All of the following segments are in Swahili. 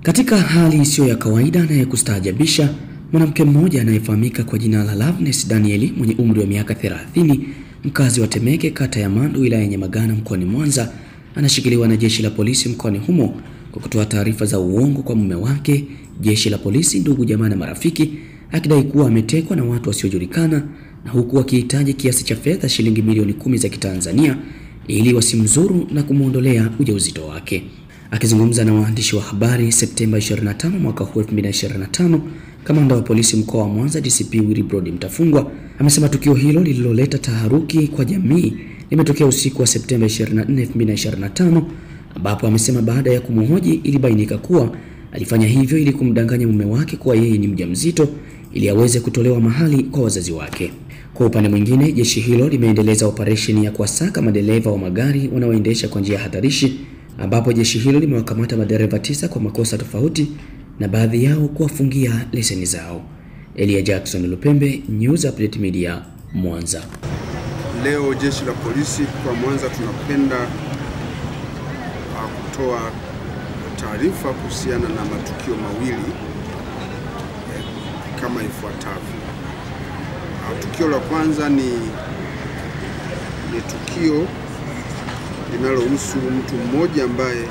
Katika hali isiyo ya kawaida na ya kustaajabisha, mwanamke mmoja anayefahamika kwa jina la Loveness Daniel mwenye umri wa miaka 30, mkazi wa Temeke, kata ya Mandu, wilaya ya Nyamagana, mkoani Mwanza, anashikiliwa na jeshi la polisi mkoani humo kwa kutoa taarifa za uongo kwa mume wake, jeshi la polisi, ndugu, jamaa na marafiki, akidai kuwa ametekwa na watu wasiojulikana na huku akihitaji kiasi cha fedha shilingi milioni 10 za Kitanzania ili wasimzuru na kumuondolea ujauzito wake. Akizungumza na waandishi wa habari Septemba 25 mwaka 2025, kamanda wa polisi mkoa wa Mwanza DCP Willibrod Mtafungwa amesema tukio hilo lililoleta taharuki kwa jamii limetokea usiku wa Septemba 24, 2025, ambapo amesema baada ya kumhoji ilibainika kuwa alifanya hivyo ili kumdanganya mume wake kuwa yeye ni mjamzito ili aweze kutolewa mahali kwa wazazi wake. Kwa upande mwingine, jeshi hilo limeendeleza operesheni ya kuwasaka madereva wa magari wanaoendesha kwa njia hatarishi, ambapo jeshi hilo limewakamata madereva 9 kwa makosa tofauti na baadhi yao kuwafungia leseni zao. Elia Jackson Lupembe, News Update Media, Mwanza. Leo jeshi la polisi kwa Mwanza tunapenda kutoa taarifa kuhusiana na matukio mawili kama ifuatavyo. Tukio la kwanza ni tukio linalohusu mtu mmoja ambaye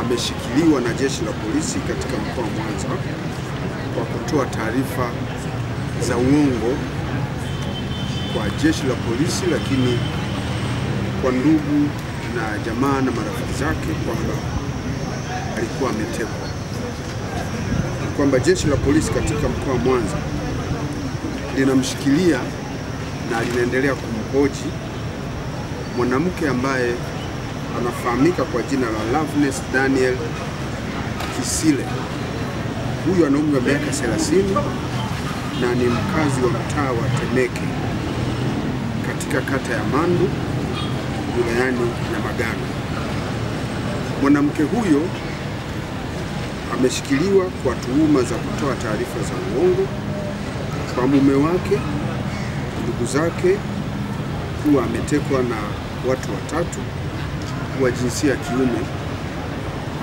ameshikiliwa na jeshi la polisi katika mkoa wa Mwanza kwa kutoa taarifa za uongo kwa jeshi la polisi, lakini kwa ndugu na jamaa na marafiki zake kwamba alikuwa ametekwa. Kwamba jeshi la polisi katika mkoa wa Mwanza linamshikilia na linaendelea kumhoji mwanamke ambaye anafahamika kwa jina la Loveness Daniel Kisile. Huyu ana umri wa miaka 30 na ni mkazi wa mtaa wa Temeke katika kata ya Mandu, wilayani Nyamagana. Mwanamke huyo ameshikiliwa kwa tuhuma za kutoa taarifa za uongo kwa mume wake, ndugu zake, kuwa ametekwa na watu watatu wa jinsia ya kiume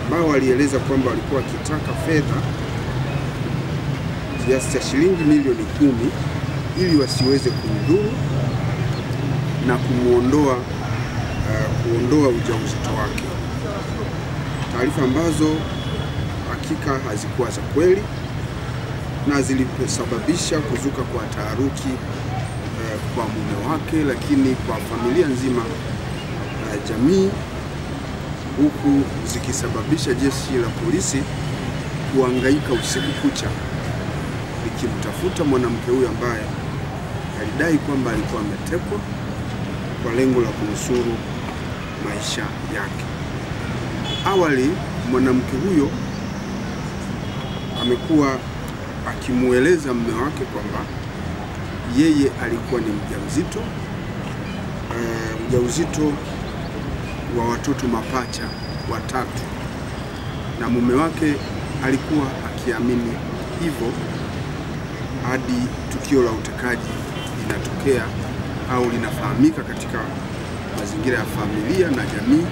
ambao walieleza kwamba walikuwa wakitaka fedha kiasi cha shilingi milioni 10 ili wasiweze kumdhuru na kuondoa ujauzito wake. Taarifa ambazo hakika hazikuwa za kweli na zilisababisha kuzuka kwa taharuki kwa mume wake, lakini kwa familia nzima jamii, huku zikisababisha jeshi la polisi kuhangaika usiku kucha likimtafuta mwanamke huyu ambaye alidai kwamba alikuwa ametekwa kwa lengo la kunusuru maisha yake. Awali mwanamke huyo amekuwa akimueleza mume wake kwamba yeye alikuwa ni mjamzito, ujauzito wa watoto mapacha watatu, na mume wake alikuwa akiamini hivyo hadi tukio la utekaji linatokea au linafahamika katika mazingira ya familia na jamii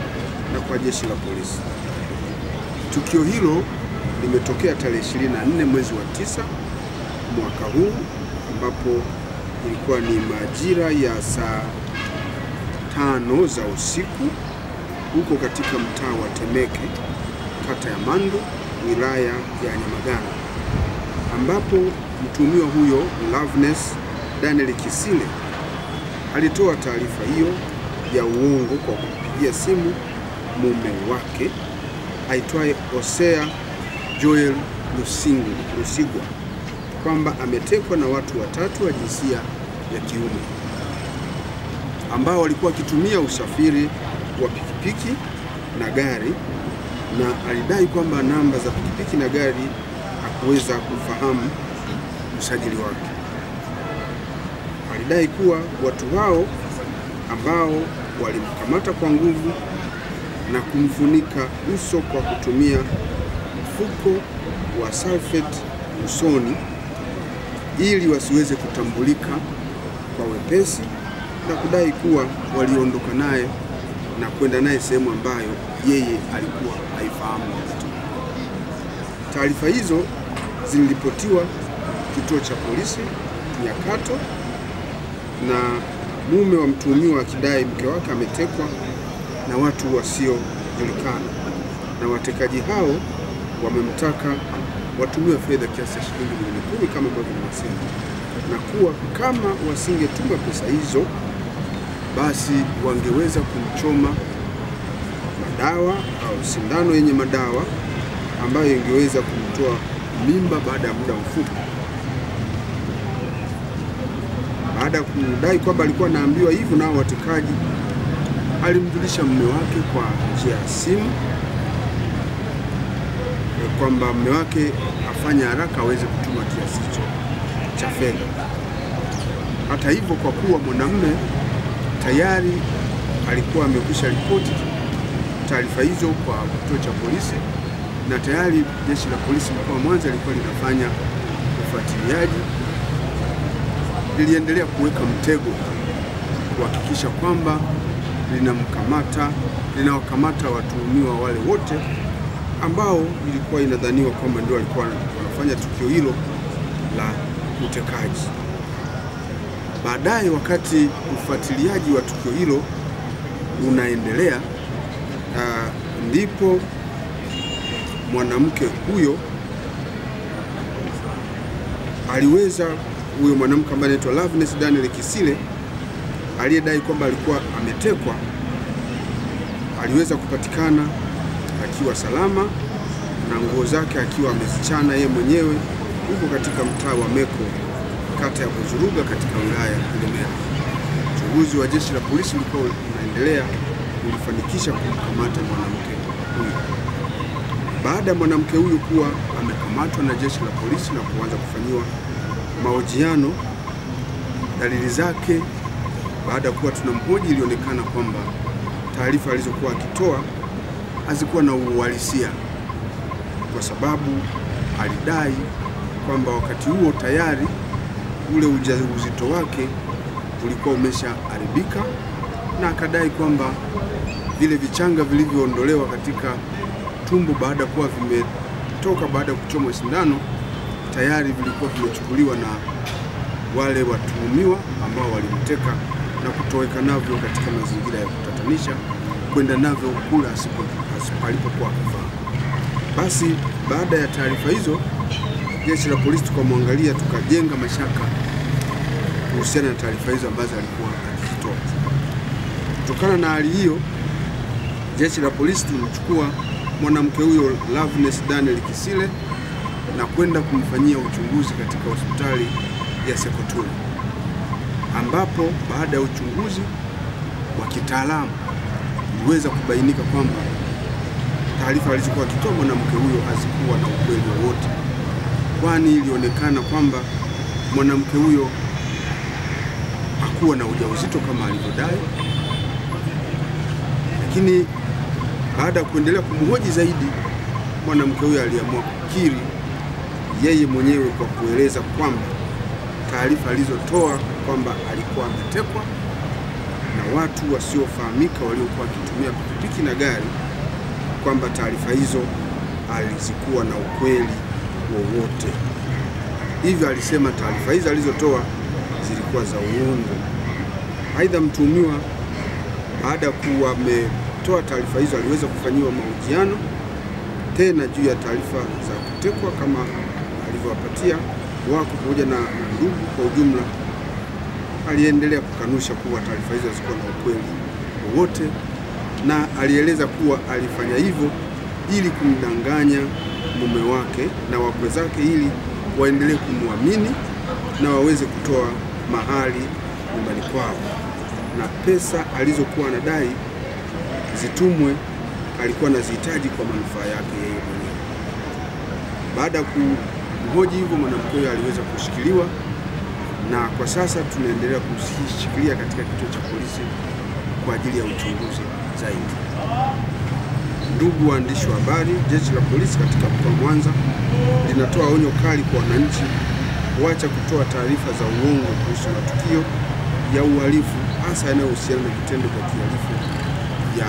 na kwa jeshi la polisi. Tukio hilo limetokea tarehe 24 mwezi wa 9 mwaka huu, ambapo ilikuwa ni majira ya saa 5 za usiku huko katika mtaa wa Temeke, kata ya Mandu, wilaya ya Nyamagana, ambapo mtuhumiwa huyo Loveness Daniel Kisile alitoa taarifa hiyo ya uongo kwa kupigia simu mume wake aitwaye Hosea Joel Lusigwa kwamba ametekwa na watu watatu wa jinsia ya kiume ambao walikuwa wakitumia usafiri wa pikipiki na gari, na alidai kwamba namba za pikipiki na gari hakuweza kufahamu usajili wake. Alidai kuwa watu hao ambao walimkamata kwa nguvu na kumfunika uso kwa kutumia mfuko wa sulfate usoni ili wasiweze kutambulika kwa wepesi, na kudai kuwa waliondoka naye na kwenda naye sehemu ambayo yeye alikuwa haifahamu. Taarifa hizo ziliripotiwa kituo cha polisi Nyakato, na mume wa mtuhumiwa akidai mke wake ametekwa na watu wasiojulikana, na watekaji hao wamemtaka watumie fedha kiasi cha shilingi milioni 10 kama ambavyo nimesema, na kuwa kama wasingetuma pesa hizo basi wangeweza kumchoma madawa au sindano yenye madawa ambayo ingeweza kumtoa mimba baada ya muda mfupi. Baada ya kudai kwamba alikuwa anaambiwa hivyo na watekaji, alimjulisha mume wake kwa njia ya simu kwamba mume wake afanye haraka aweze kutuma kiasi hicho cha fedha. Hata hivyo, kwa kuwa mwanamume tayari alikuwa amekwisha ripoti taarifa hizo kwa kituo cha polisi, na tayari jeshi la polisi mkoa wa Mwanza lilikuwa linafanya ufuatiliaji, liliendelea kuweka mtego kuhakikisha kwamba linawakamata watuhumiwa wale wote ambao ilikuwa inadhaniwa kwamba ndio walikuwa wanafanya tukio hilo la utekaji. Baadaye, wakati ufuatiliaji wa tukio hilo unaendelea, ndipo mwanamke huyo huyo mwanamke ambaye anaitwa Loveness Daniel Kisile aliyedai kwamba alikuwa ametekwa aliweza kupatikana akiwa salama na nguo zake akiwa amezichana yeye mwenyewe huko katika mtaa wa Meko, kata ya Buzuruga, katika wilaya ya Ilemela. Uchunguzi wa jeshi la polisi ulikuwa unaendelea, ulifanikisha kumkamata mwanamke huyo. Baada ya mwanamke huyo kuwa amekamatwa na jeshi la polisi na kuanza kufanyiwa mahojiano, dalili zake baada ya kuwa tunamhoji, ilionekana kwamba taarifa alizokuwa akitoa hazikuwa na uhalisia, kwa sababu alidai kwamba wakati huo tayari ule ujauzito wake ulikuwa umeshaharibika, na akadai kwamba vile vichanga vilivyoondolewa katika tumbo baada ya kuwa vimetoka baada ya kuchomwa sindano tayari vilikuwa vimechukuliwa na wale watuhumiwa ambao walimteka na kutoweka navyo katika mazingira ya kutatanisha, kwenda navyo kula alipokuwa akifaa. Basi baada ya taarifa hizo, jeshi la polisi tukamwangalia, tukajenga mashaka kuhusiana na taarifa hizo ambazo alikuwa akizitoa. Kutokana na hali hiyo, jeshi la polisi tulichukua mwanamke huyo Loveness Daniel Kisile na kwenda kumfanyia uchunguzi katika hospitali ya Sekotuli, ambapo baada ya uchunguzi wa kitaalamu iliweza kubainika kwamba taarifa alizokuwa akitoa mwanamke huyo hazikuwa na ukweli wowote, kwani ilionekana kwamba mwanamke huyo hakuwa na ujauzito kama alivyodai. Lakini baada ya kuendelea kumhoji zaidi, mwanamke huyo aliamua kukiri yeye mwenyewe kwa kueleza kwamba taarifa alizotoa kwamba alikuwa ametekwa na watu wasiofahamika waliokuwa wakitumia pikipiki na gari, kwamba taarifa hizo alizikuwa na ukweli wowote. Hivyo alisema taarifa hizo alizotoa zilikuwa za uongo. Aidha, mtuhumiwa baada ya kuwa ametoa taarifa hizo aliweza kufanyiwa mahojiano tena juu ya taarifa za kutekwa kama alivyowapatia wako pamoja na ndugu kwa ujumla. Aliendelea kukanusha kuwa taarifa hizo zilikuwa na ukweli wowote, na alieleza kuwa alifanya hivyo ili kumdanganya mume wake na wakwe zake ili waendelee kumwamini na waweze kutoa mahali nyumbani kwao, na pesa alizokuwa anadai zitumwe alikuwa anazihitaji kwa manufaa yake yeye mwenyewe. Baada ya kumhoji hivyo, mwanamke huyo aliweza kushikiliwa, na kwa sasa tunaendelea kushikilia katika kituo cha polisi kwa ajili ya uchunguzi zaidi. Ndugu waandishi wa habari, jeshi la polisi katika mkoa wa Mwanza linatoa onyo kali kwa wananchi kuacha kutoa taarifa za uongo kuhusu matukio ya uhalifu, hasa yanayohusiana na vitendo vya kihalifu vya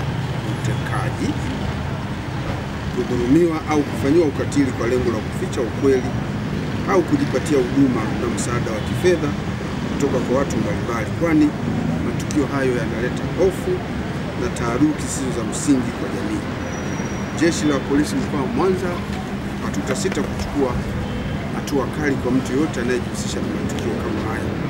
utekaji. kudhulumiwa au kufanyiwa ukatili kwa lengo la kuficha ukweli au kujipatia huduma na msaada wa kifedha kutoka kwa watu mbalimbali, kwani matukio hayo yanaleta hofu na taharuki zisizo za msingi kwa jamii. Jeshi la Polisi mkoa wa Mwanza hatutasita kuchukua hatua kali kwa mtu yote anayejihusisha na matukio kama haya.